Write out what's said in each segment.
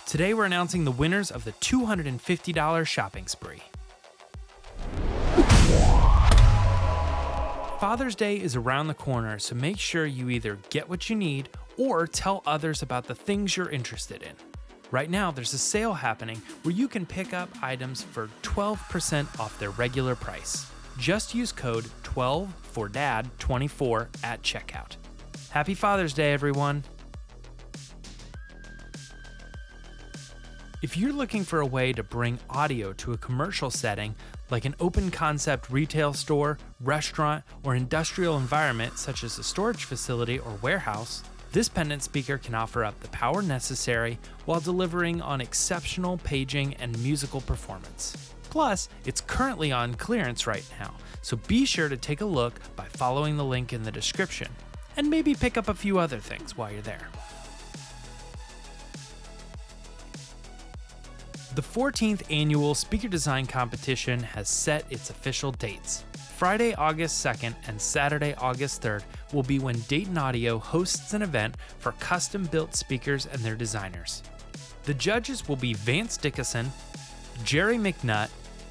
Today we're announcing the winners of the $250 shopping spree. Father's Day is around the corner, so make sure you either get what you need or tell others about the things you're interested in. Right now, there's a sale happening where you can pick up items for 12% off their regular price. Just use code 12FORDAD24 at checkout. Happy Father's Day, everyone! If you're looking for a way to bring audio to a commercial setting, like an open concept retail store, restaurant, or industrial environment such as a storage facility or warehouse, this pendant speaker can offer up the power necessary while delivering on exceptional paging and musical performance. Plus, it's currently on clearance right now, so be sure to take a look by following the link in the description, and maybe pick up a few other things while you're there. The 14th annual Speaker Design Competition has set its official dates. Friday, August 2nd and Saturday, August 3rd will be when Dayton Audio hosts an event for custom-built speakers and their designers. The judges will be Vance Dickinson, Jerry McNutt,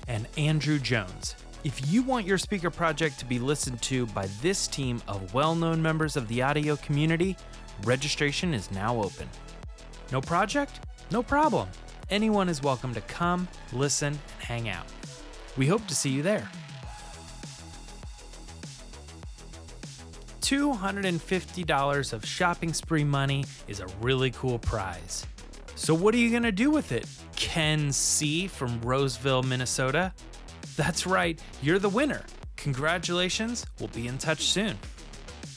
and Andrew Jones. If you want your speaker project to be listened to by this team of well-known members of the audio community, registration is now open. No project? No problem. Anyone is welcome to come, listen, and hang out. We hope to see you there. $250 of shopping spree money is a really cool prize. So what are you gonna do with it, Ken C. from Roseville, Minnesota? That's right, you're the winner. Congratulations, we'll be in touch soon.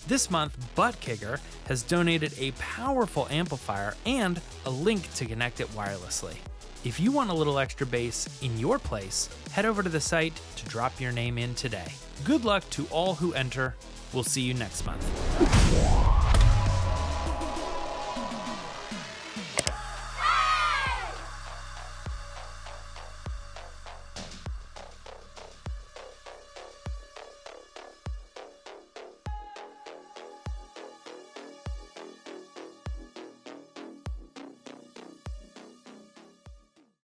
This month, ButtKicker has donated a powerful amplifier and a link to connect it wirelessly. If you want a little extra bass in your place, head over to the site to drop your name in today. Good luck to all who enter. We'll see you next month.